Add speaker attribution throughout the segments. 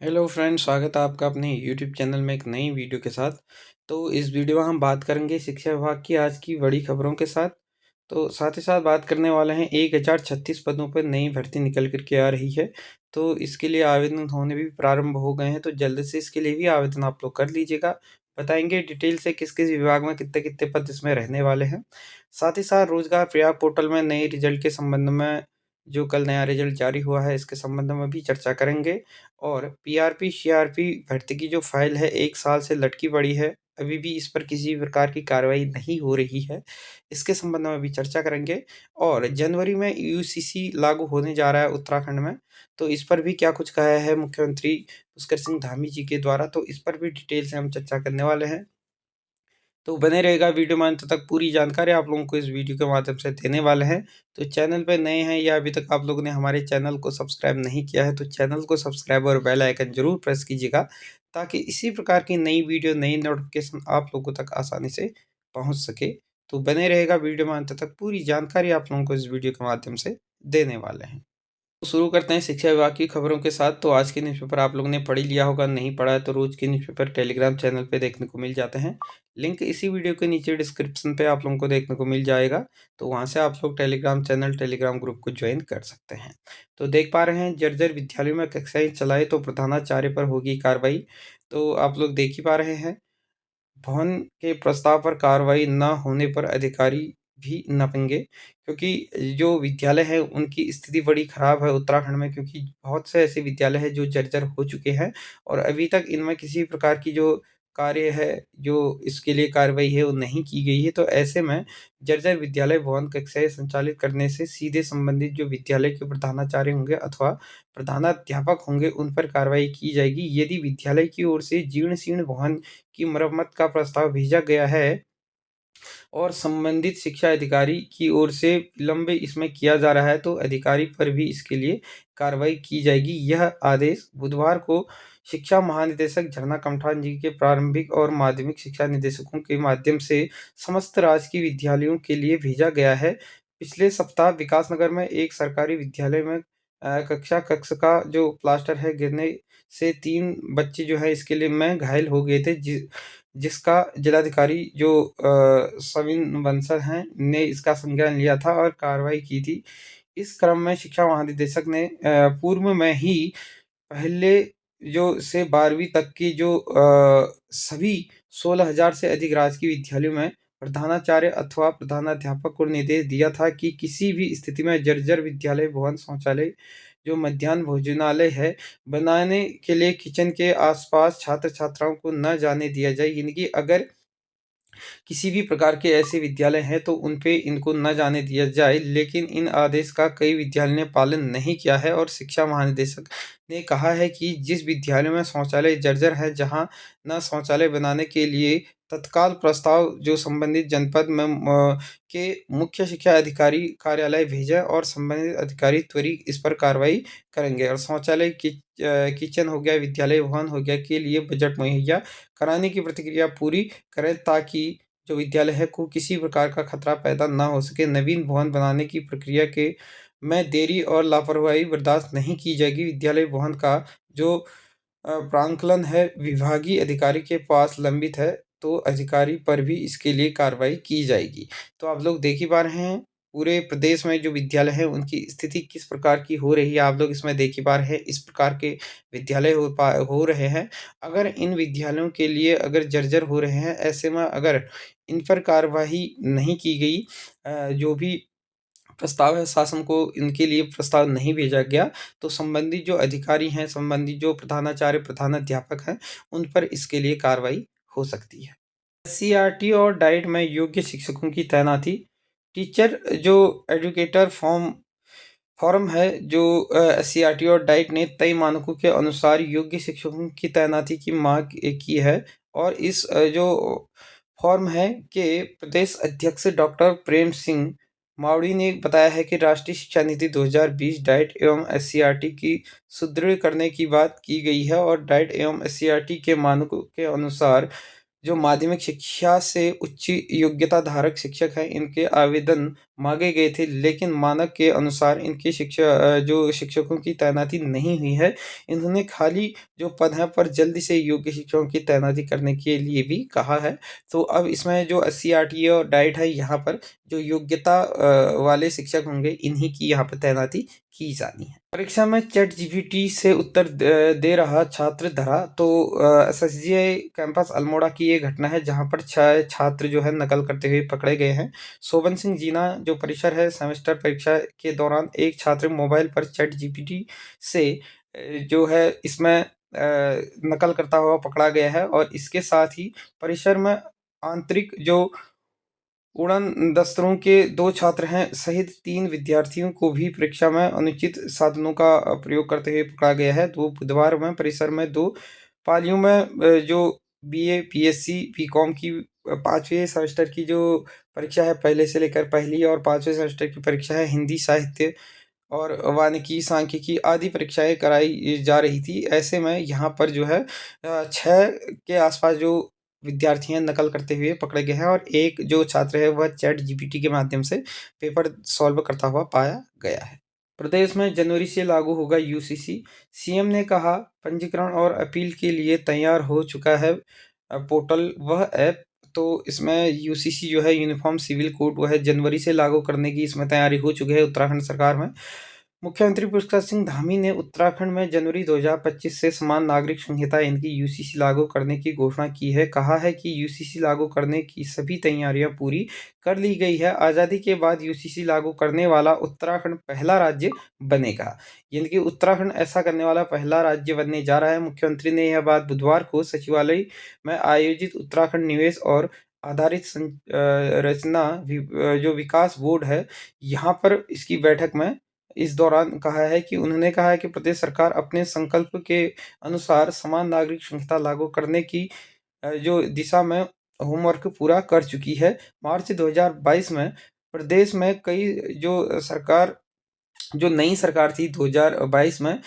Speaker 1: Hello friends, स्वागत है आपका अपने यूट्यूब चैनल में एक नई वीडियो के साथ। तो इस वीडियो में हम बात करेंगे शिक्षा विभाग की आज की बड़ी खबरों के साथ। तो साथ ही साथ बात करने वाले हैं 1036 पदों पर नई भर्ती निकल कर के आ रही है। तो इसके लिए आवेदन होने भी प्रारंभ हो गए हैं, तो जल्द से इसके लिए भी आवेदन आप लोग कर लीजिएगा। बताएंगे डिटेल से किस किस विभाग में कितने कितने पद इसमें रहने वाले हैं। साथ ही साथ रोजगार प्रयाग पोर्टल में नए रिजल्ट के संबंध में जो कल नया रिजल्ट जारी हुआ है इसके संबंध में भी चर्चा करेंगे। और पीआरपी, सीआरपी भर्ती की जो फाइल है 1 साल से लटकी पड़ी है, अभी भी इस पर किसी प्रकार की कार्रवाई नहीं हो रही है। इसके संबंध में भी चर्चा करेंगे। और जनवरी में यूसीसी लागू होने जा रहा है उत्तराखंड में, तो इस पर भी क्या कुछ कहा है मुख्यमंत्री पुष्कर सिंह धामी जी के द्वारा, तो इस पर भी डिटेल से हम चर्चा करने वाले हैं। तो बने रहेगा वीडियो में अंत तक, पूरी जानकारी आप लोगों को इस वीडियो के माध्यम से देने वाले हैं। तो चैनल पे नए हैं या अभी तक आप लोगों ने हमारे चैनल को सब्सक्राइब नहीं किया है, तो चैनल को सब्सक्राइब और बेल आइकन जरूर प्रेस कीजिएगा, ताकि इसी प्रकार की नई वीडियो, नई नोटिफिकेशन आप लोगों तक आसानी से पहुँच सके। तो बने रहेगा वीडियो में अंत तक, पूरी जानकारी आप लोगों को इस वीडियो के माध्यम से देने वाले हैं। तो शुरू करते हैं शिक्षा विभाग की खबरों के साथ। तो आज के न्यूज़पेपर आप लोगों ने पढ़ ही लिया होगा, नहीं पढ़ा है तो रोज के न्यूज़पेपर टेलीग्राम चैनल पे देखने को मिल जाते हैं। लिंक इसी वीडियो के नीचे डिस्क्रिप्शन पे आप लोगों को देखने को मिल जाएगा। तो वहां से आप लोग टेलीग्राम चैनल, टेलीग्राम ग्रुप को ज्वाइन कर सकते हैं। तो देख पा रहे हैं, जर्जर विद्यालयों में कक्षाएं चलाए तो प्रधानाचार्य पर होगी कार्रवाई। तो आप लोग देख ही पा रहे हैं, भवन के प्रस्ताव पर कार्रवाई न होने पर अधिकारी भी नपेंगे, क्योंकि जो विद्यालय है उनकी स्थिति बड़ी खराब है उत्तराखंड में, क्योंकि बहुत से ऐसे विद्यालय हैं जो जर्जर हो चुके हैं और अभी तक इनमें किसी प्रकार की जो कार्य है, जो इसके लिए कार्रवाई है वो नहीं की गई है। तो ऐसे में जर्जर विद्यालय भवन कक्षाएं संचालित करने से सीधे संबंधित जो विद्यालय के प्रधानाचार्य होंगे अथवा प्रधानाध्यापक होंगे उन पर कार्रवाई की जाएगी। यदि विद्यालय की ओर से जीर्ण शीर्ण भवन की मरम्मत का प्रस्ताव भेजा गया है और संबंधित शिक्षा अधिकारी की ओर से विलंब इसमें किया जा रहा है, तो अधिकारी पर भी इसके लिए कार्रवाई की जाएगी। यह आदेश बुधवार को शिक्षा महानिदेशक झरना कमठान जी के प्रारंभिक और माध्यमिक शिक्षा निदेशकों के माध्यम से समस्त राजकीय विद्यालयों के लिए भेजा गया है। पिछले सप्ताह विकासनगर में एक सरकारी विद्यालय में कक्षा कक्ष का जो प्लास्टर है गिरने से 3 बच्चे जो है इसके लिए में घायल हो गए थे, जिसका जिलाधिकारी जो सविन बंसल हैं ने इसका संज्ञान लिया था और कार्रवाई की थी। इस क्रम में शिक्षा महानिदेशक ने पूर्व में ही पहले जो से 12वीं तक की जो सभी 16,000 से अधिक राजकीय विद्यालयों में प्रधानाचार्य अथवा प्रधानाध्यापक को निर्देश दिया था कि किसी भी स्थिति में जर्जर विद्यालय भवन शौचालय जो मध्याह्न भोजनालय है बनाने के लिए किचन के आसपास छात्र छात्राओं को न जाने दिया जाए। यानी कि अगर किसी भी प्रकार के ऐसे विद्यालय हैं तो उन पे इनको न जाने दिया जाए, लेकिन इन आदेश का कई विद्यालयों ने पालन नहीं किया है। और शिक्षा महानिदेशक ने कहा है कि जिस विद्यालय में शौचालय जर्जर है, जहां न शौचालय बनाने के लिए तत्काल प्रस्ताव जो संबंधित जनपद में के मुख्य शिक्षा अधिकारी कार्यालय भेजें और संबंधित अधिकारी त्वरित इस पर कार्रवाई करेंगे। और शौचालय किचन हो गया, विद्यालय भवन हो गया के लिए बजट मुहैया कराने की प्रतिक्रिया पूरी करें, ताकि जो विद्यालय है को किसी प्रकार का खतरा पैदा ना हो सके। नवीन भवन बनाने की प्रक्रिया के में देरी और लापरवाही बर्दाश्त नहीं की जाएगी। विद्यालय भवन का जो प्रांकलन है विभागीय अधिकारी के पास लंबित है, तो अधिकारी पर भी इसके लिए कार्रवाई की जाएगी। तो आप लोग देख ही पा रहे हैं, पूरे प्रदेश में जो विद्यालय है उनकी स्थिति किस प्रकार की हो रही है, आप लोग इसमें देख ही पा रहे हैं। इस प्रकार के विद्यालय हो रहे हैं। अगर इन विद्यालयों के लिए अगर जर्जर हो रहे हैं, ऐसे में अगर इन पर कार्यवाही नहीं की गई, जो भी प्रस्ताव है शासन को इनके लिए प्रस्ताव नहीं भेजा गया, तो संबंधित जो अधिकारी हैं, संबंधित जो प्रधानाचार्य, प्रधानाध्यापक हैं, उन पर इसके लिए कार्रवाई हो सकती है। एससीईआरटी और डाइट में योग्य शिक्षकों की तैनाती। टीचर जो एजुकेटर फॉर्म है जो एससीईआरटी और डाइट ने तय मानकों के अनुसार योग्य शिक्षकों की तैनाती की मांग की है। और इस जो फॉर्म है के प्रदेश अध्यक्ष डॉक्टर प्रेम सिंह मावड़ी ने बताया है कि राष्ट्रीय शिक्षा नीति 2020 डाइट एवं एससीईआरटी की सुदृढ़ करने की बात की गई है और डाइट एवं एससीईआरटी के मानकों के अनुसार जो माध्यमिक शिक्षा से उच्च योग्यता धारक शिक्षक हैं, इनके आवेदन मांगे गए थे, लेकिन मानक के अनुसार इनके जो शिक्षकों की तैनाती नहीं हुई है। इन्होंने खाली जो पद हैं पर जल्दी से योग्य शिक्षकों की तैनाती करने के लिए भी कहा है। तो अब इसमें जो 80 आरटीए और डाइट है, यहाँ पर जो योग्यता वाले शिक्षक होंगे, इन्हीं की यहाँ पर तैनाती की जानी है। परीक्षा में चैट जीपीटी से उत्तर दे रहा छात्र धरा। तो एसएसजीआई कैंपस अल्मोड़ा की ये घटना है, जहां पर 6 छात्र जो है नकल करते हुए पकड़े गए हैं। शोभन सिंह जीना जो परिसर है, सेमेस्टर परीक्षा के दौरान एक छात्र मोबाइल पर चैट जीपीटी से जो है इसमें नकल करता हुआ पकड़ा गया है, और इसके साथ ही परिसर में आंतरिक जो उड़न दस्तों के 2 छात्र हैं सहित 3 विद्यार्थियों को भी परीक्षा में अनुचित साधनों का प्रयोग करते हुए पकड़ा गया है। तो बुधवार में परिसर में 2 पालियों में जो बीए, पीएससी, बीकॉम की 5वें सेमेस्टर की जो परीक्षा है, पहले से लेकर पहली और 5वें सेमेस्टर की परीक्षा है, हिंदी, साहित्य और वानिकी, सांख्यिकी आदि परीक्षाएँ कराई जा रही थी। ऐसे में यहाँ पर जो है 6 के आस-पास जो विद्यार्थी हैं नकल करते हुए पकड़े गए हैं, और एक जो छात्र है वह चैट जीपीटी के माध्यम से पेपर सॉल्व करता हुआ पाया गया है। प्रदेश में जनवरी से लागू होगा यूसीसी। सीएम ने कहा पंजीकरण और अपील के लिए तैयार हो चुका है पोर्टल व ऐप। तो इसमें यूसीसी जो है, यूनिफॉर्म सिविल कोड, वह जनवरी से लागू करने की इसमें तैयारी हो चुकी है उत्तराखंड सरकार में। मुख्यमंत्री पुष्कर सिंह धामी ने उत्तराखंड में जनवरी 2025 से समान नागरिक संहिता इनकी यूसीसी लागू करने की घोषणा की है। कहा है कि यूसीसी लागू करने की सभी तैयारियां पूरी कर ली गई है। आज़ादी के बाद यूसीसी लागू करने वाला उत्तराखंड पहला राज्य बनेगा। यानी कि उत्तराखंड ऐसा करने वाला पहला राज्य बनने जा रहा है। मुख्यमंत्री ने यह बात बुधवार को सचिवालय में आयोजित उत्तराखंड निवेश और आधारित रचना जो विकास बोर्ड है, यहाँ पर इसकी बैठक में इस दौरान कहा है कि उन्होंने कहा है कि प्रदेश सरकार अपने संकल्प के अनुसार समान नागरिक संहिता लागू करने की जो दिशा में होमवर्क पूरा कर चुकी है। मार्च 2022 में प्रदेश में कई जो सरकार जो नई सरकार थी 2022 में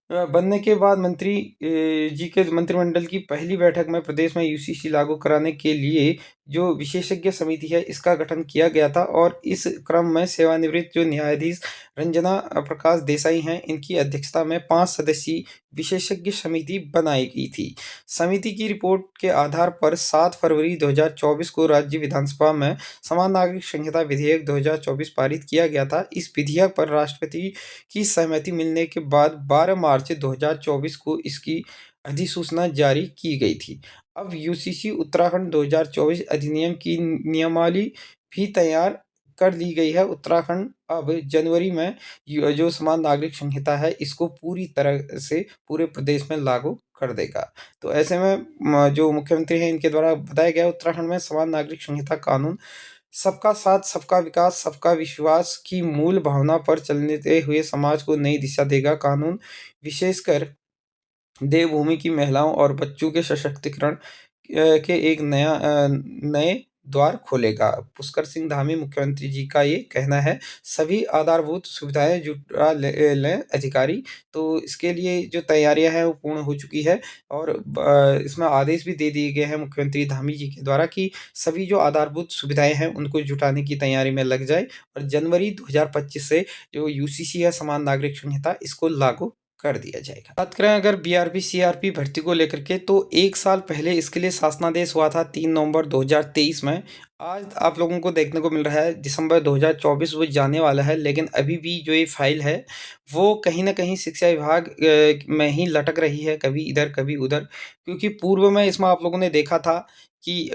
Speaker 1: बनने के बाद मंत्री जी के मंत्रिमंडल की पहली बैठक में प्रदेश में यूसीसी लागू कराने के लिए जो विशेषज्ञ समिति है, इसका गठन किया गया था, और इस क्रम में सेवानिवृत्त जो न्यायाधीश रंजना प्रकाश देसाई हैं, इनकी अध्यक्षता में 5 सदस्यीय विशेषज्ञ समिति बनाई गई थी। समिति की रिपोर्ट के आधार पर 7 फरवरी 2024 को राज्य विधानसभा में समान नागरिक संहिता विधेयक 2024 पारित किया गया था। इस विधेयक पर राष्ट्रपति की सहमति मिलने के बाद 12 मार्च 2024 को इसकी अधिसूचना जारी की गई थी। अब यूसीसी उत्तराखंड 2024 अधिनियम की नियमावली भी तैयार कर ली गई है। उत्तराखंड अब जनवरी में जो समान नागरिक संहिता है, इसको पूरी तरह से पूरे प्रदेश में लागू कर देगा। तो ऐसे में जो मुख्यमंत्री हैं, इनके द्वारा बताया गया उत्तराखंड में समान नागरिक संहिता कानून सबका साथ, सबका विकास, सबका विश्वास की मूल भावना पर चलते हुए समाज को नई दिशा देगा। कानून विशेषकर देवभूमि की महिलाओं और बच्चों के सशक्तिकरण के एक नए द्वार खोलेगा। पुष्कर सिंह धामी मुख्यमंत्री जी का ये कहना है। सभी आधारभूत सुविधाएं जुटा लें अधिकारी। तो इसके लिए जो तैयारियां हैं वो पूर्ण हो चुकी है, और इसमें आदेश भी दे दिए गए हैं मुख्यमंत्री धामी जी के द्वारा कि सभी जो आधारभूत सुविधाएं हैं उनको जुटाने की तैयारी में लग जाए, और जनवरी 2025 से जो यूसीसी है समान नागरिक संहिता, इसको लागू कर दिया जाएगा। बात करें अगर बीआरपी सीआरपी भर्ती को लेकर के, तो 1 साल पहले इसके लिए शासनादेश हुआ था 3 नवंबर 2023 में। आज आप लोगों को देखने को मिल रहा है दिसंबर 2024 वो जाने वाला है, लेकिन अभी भी जो ये फाइल है वो कहीं न कहीं शिक्षा विभाग में ही लटक रही है, कभी इधर कभी उधर। क्योंकि पूर्व में इसमें आप लोगों ने देखा था कि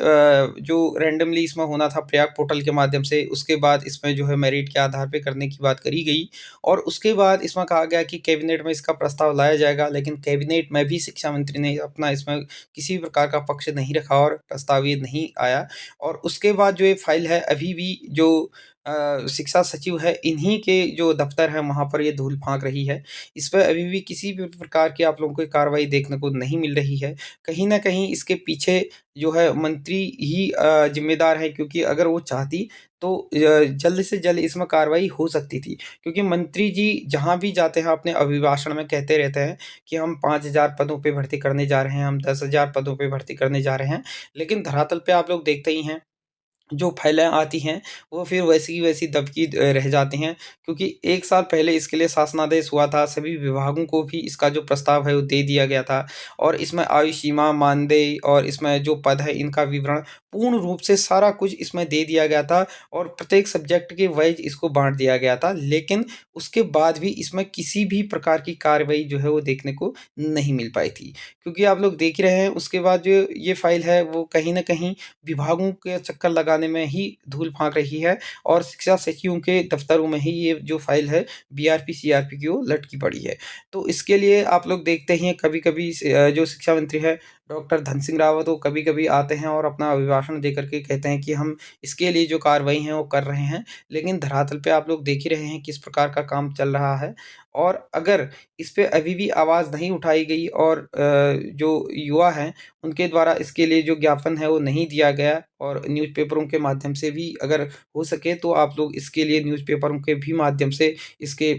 Speaker 1: जो रैंडमली इसमें होना था प्रयाग पोर्टल के माध्यम से, उसके बाद इसमें जो है मेरिट के आधार पे करने की बात करी गई, और उसके बाद इसमें कहा गया कि कैबिनेट में इसका प्रस्ताव लाया जाएगा, लेकिन कैबिनेट में भी शिक्षा मंत्री ने अपना इसमें किसी भी प्रकार का पक्ष नहीं रखा और प्रस्ताव ये नहीं आया। और उसके बाद जो ये फाइल है अभी भी जो शिक्षा सचिव है, इन्हीं के जो दफ़्तर हैं वहाँ पर ये धूल फांक रही है। इस पे अभी भी किसी भी प्रकार की आप लोगों को कार्रवाई देखने को नहीं मिल रही है। कहीं न कहीं इसके पीछे जो है मंत्री ही ज़िम्मेदार है, क्योंकि अगर वो चाहती तो जल्द से जल्द इसमें कार्रवाई हो सकती थी। क्योंकि मंत्री जी जहाँ भी जाते हैं अपने अभिभाषण में कहते रहते हैं कि हम 5,000 पदों पे भर्ती करने जा रहे हैं, हम 10,000 पदों पे भर्ती करने जा रहे हैं। लेकिन धरातल पे आप लोग देखते ही हैं, जो फाइलें आती हैं, वो फिर वैसी की वैसी दबकी रह जाती हैं, क्योंकि 1 साल पहले इसके लिए शासनादेश हुआ था, सभी विभागों को भी इसका जो प्रस्ताव है वो दे दिया गया था और इसमें आयु सीमा, मानदेय और इसमें जो पद है इनका विवरण पूर्ण रूप से सारा कुछ इसमें दे दिया गया था और प्रत्येक सब्जेक्ट के वाइज़ इसको बाँट दिया गया था। लेकिन उसके बाद भी इसमें किसी भी प्रकार की कार्रवाई जो है वो देखने को नहीं मिल पाई थी। क्योंकि आप लोग देख ही रहे हैं, उसके बाद जो ये फ़ाइल है वो कहीं न कहीं विभागों के चक्कर लगाने में ही धूल फांक रही है और शिक्षा सचिवों के दफ्तरों में ही ये जो फ़ाइल है बीआरपी, सीआरपी की वो लटकी पड़ी है। तो इसके लिए आप लोग देखते ही हैं, कभी-कभी जो शिक्षा मंत्री है डॉक्टर धन सिंह रावत, वो कभी-कभी आते हैं और अपना अभिभाषण देकर के कहते हैं कि हम इसके लिए जो कार्रवाई है वो कर रहे हैं। लेकिन धरातल पे आप लोग देख ही रहे हैं किस प्रकार का काम चल रहा है और अगर इस पे अभी भी आवाज़ नहीं उठाई गई और जो युवा हैं उनके द्वारा इसके लिए जो ज्ञापन है वो नहीं दिया गया और न्यूज़पेपरों के माध्यम से भी अगर हो सके तो आप लोग इसके लिए न्यूज़पेपरों के भी माध्यम से इसके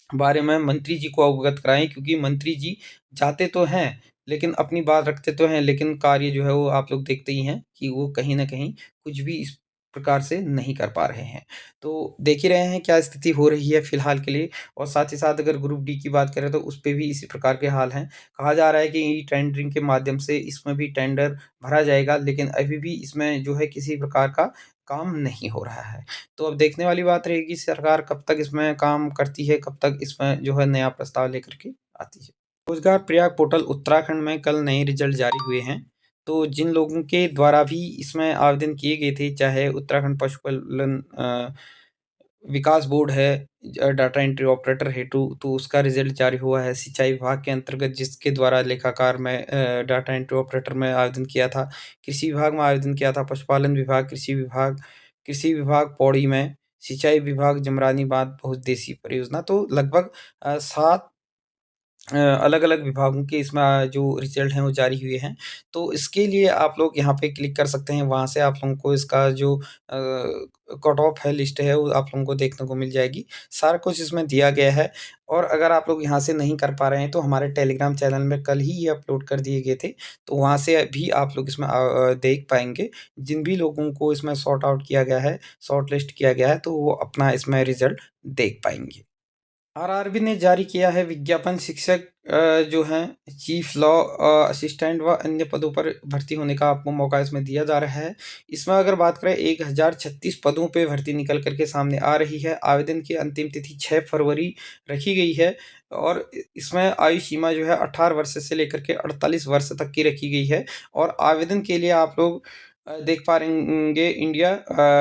Speaker 1: बारे में मंत्री जी को अवगत कराएँ, क्योंकि मंत्री जी जाते तो हैं, लेकिन अपनी बात रखते तो हैं, लेकिन कार्य जो है वो आप लोग देखते ही हैं कि वो कहीं न कहीं कुछ भी इस प्रकार से नहीं कर पा रहे हैं। तो देख ही रहे हैं क्या स्थिति हो रही है फ़िलहाल के लिए और साथ ही साथ अगर ग्रुप डी की बात करें तो उसपे भी इसी प्रकार के हाल हैं। कहा जा रहा है कि ई-टेंडरिंग के माध्यम से इसमें भी टेंडर भरा जाएगा, लेकिन अभी भी इसमें जो है किसी प्रकार का काम नहीं हो रहा है। तो अब देखने वाली बात रहेगी सरकार कब तक इसमें काम करती है, कब तक इसमें जो है नया प्रस्ताव लेकर के आती है। रोज़गार प्रयाग पोर्टल उत्तराखंड में कल नए रिज़ल्ट जारी हुए हैं। तो जिन लोगों के द्वारा भी इसमें आवेदन किए गए थे, चाहे उत्तराखंड पशुपालन विकास बोर्ड है, डाटा एंट्री ऑपरेटर हेतु तो उसका रिज़ल्ट जारी हुआ है। सिंचाई विभाग के अंतर्गत जिसके द्वारा लेखाकार में डाटा एंट्री ऑपरेटर में आवेदन किया था, कृषि विभाग में आवेदन किया था, पशुपालन विभाग, कृषि विभाग पौड़ी में, सिंचाई विभाग जमरानी बाँध बहुउद्देशीय परियोजना, तो लगभग 7 अलग-अलग विभागों के इसमें जो रिज़ल्ट हैं वो जारी हुए हैं। तो इसके लिए आप लोग यहाँ पे क्लिक कर सकते हैं, वहाँ से आप लोगों को इसका जो कट ऑफ है, लिस्ट है, वो आप लोगों को देखने को मिल जाएगी। सारा कुछ इसमें दिया गया है और अगर आप लोग यहाँ से नहीं कर पा रहे हैं तो हमारे टेलीग्राम चैनल में कल ही ये अपलोड कर दिए गए थे। तो वहाँ से भी आप लोग इसमें देख पाएँगे। जिन भी लोगों को इसमें सॉर्ट आउट किया गया है, शॉर्ट लिस्ट किया गया है, तो वो अपना इसमें रिज़ल्ट देख पाएँगे। आरआरबी ने जारी किया है विज्ञापन, शिक्षक जो हैं चीफ लॉ असिस्टेंट व अन्य पदों पर भर्ती होने का आपको मौका इसमें दिया जा रहा है। इसमें अगर बात करें 1036 पदों पे भर्ती निकल कर के सामने आ रही है। आवेदन की अंतिम तिथि 6 फरवरी रखी गई है और इसमें आयु सीमा जो है 18 वर्ष से लेकर के 48 वर्ष तक की रखी गई है और आवेदन के लिए आप लोग देख पा रहेंगे India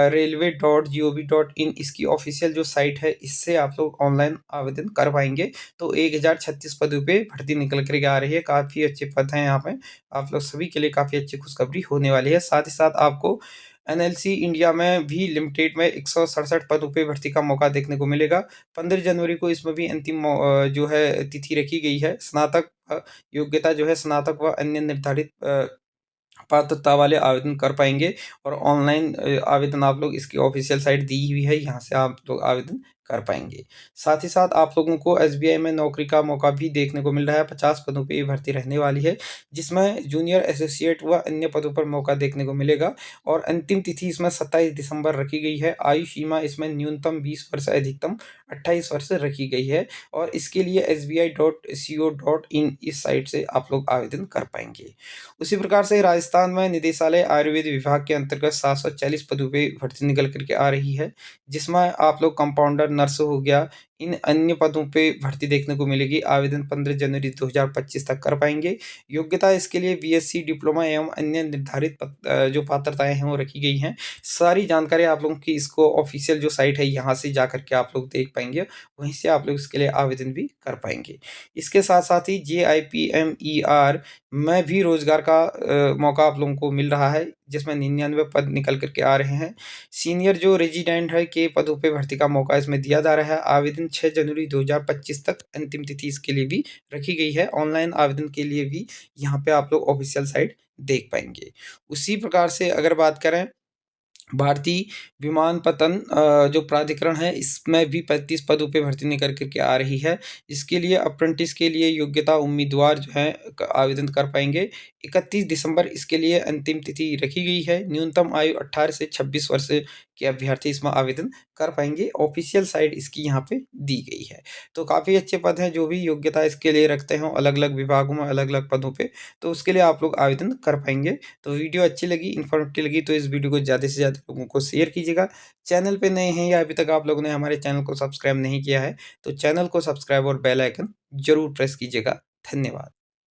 Speaker 1: railway dot GOV dot in इसकी ऑफ़िशियल जो साइट है, इससे आप लोग ऑनलाइन आवेदन कर पाएँगे। तो 1036 पदों पे भर्ती निकल कर के आ रही है, काफ़ी अच्छे पद हैं यहाँ पे। आप लोग सभी के लिए काफ़ी अच्छी खुशखबरी होने वाली है। साथ ही साथ आपको एनएलसी इंडिया में भी लिमिटेड में 167 पदों पे भर्ती का मौका देखने को मिलेगा। 15 जनवरी को इसमें भी अंतिम जो है तिथि रखी गई है। स्नातक योग्यता जो है स्नातक व अन्य निर्धारित पात्रता वाले आवेदन कर पाएँगे और ऑनलाइन आवेदन आप लोग इसकी ऑफ़िशियल साइट दी हुई है, यहाँ से आप लोग आवेदन कर पाएँगे। साथ ही साथ आप लोगों को एसबीआई में नौकरी का मौका भी देखने को मिल रहा है, 50 पदों पे ये भर्ती रहने वाली है, जिसमें जूनियर एसोसिएट व अन्य पदों पर मौका देखने को मिलेगा और अंतिम तिथि इसमें 27 दिसंबर रखी गई है। आयु सीमा इसमें न्यूनतम 20 वर्ष, अधिकतम 28 वर्ष रखी गई है और इसके लिए sbi.co.in इस साइट से आप लोग आवेदन कर पाएँगे। उसी प्रकार से राजस्थान में निदेशालय आयुर्वेद विभाग के अंतर्गत 740 पदों पे भर्ती निकल कर के आ रही है, जिसमें आप लोग कंपाउंडर, नर्स हो गया इन अन्य पदों पे भर्ती देखने को मिलेगी। आवेदन 15 जनवरी 2025 तक कर पाएँगे। योग्यता इसके लिए बीएससी, डिप्लोमा एवं अन्य निर्धारित जो पात्रताएँ हैं वो रखी गई हैं। सारी जानकारी आप लोगों की इसको ऑफ़िशियल जो साइट है यहाँ से जा कर के आप लोग देख पाएँगे। वहीं से आप लोग इसके लिए आवेदन भी कर पाएँगे। इसके साथ-साथ ही JIPMER में भी रोज़गार का मौका आप लोगों को मिल रहा है, जिसमें 99 पद निकल कर के आ रहे हैं। सीनियर जो रेजिडेंट है के पदों पे भर्ती का मौका इसमें दिया जा रहा है। आवेदन 6 जनवरी 2025 तक अंतिम तिथि इसके लिए भी रखी गई है। ऑनलाइन आवेदन के लिए भी यहाँ पे आप लोग ऑफ़िशियल साइट देख पाएँगे। उसी प्रकार से अगर बात करें भारतीय विमानपत्तन जो प्राधिकरण है, इसमें भी 35 पदों पे भर्ती निकल कर के आ रही है। इसके लिए अप्रेंटिस के लिए योग्यता उम्मीदवार जो हैं आवेदन कर पाएँगे। 31 दिसंबर इसके लिए अंतिम तिथि रखी गई है। न्यूनतम आयु 18 से 26 वर्ष के अभ्यर्थी इसमें आवेदन कर पाएँगे। ऑफ़िशियल साइट इसकी यहाँ पे दी गई है। तो काफ़ी अच्छे पद हैं, जो भी योग्यता इसके लिए रखते हों अलग-अलग विभागों में, अलग-अलग पदों पे, तो उसके लिए आप लोग आवेदन कर पाएँगे। तो वीडियो अच्छी लगी, इन्फॉर्मेटिव लगी तो इस वीडियो को ज़्यादा से ज़्यादा लोगों को शेयर कीजिएगा। चैनल पे नए हैं या अभी तक आप लोगों ने हमारे चैनल को सब्सक्राइब नहीं किया है, तो चैनल को सब्सक्राइब और बेल आइकन ज़रूर प्रेस कीजिएगा। धन्यवाद।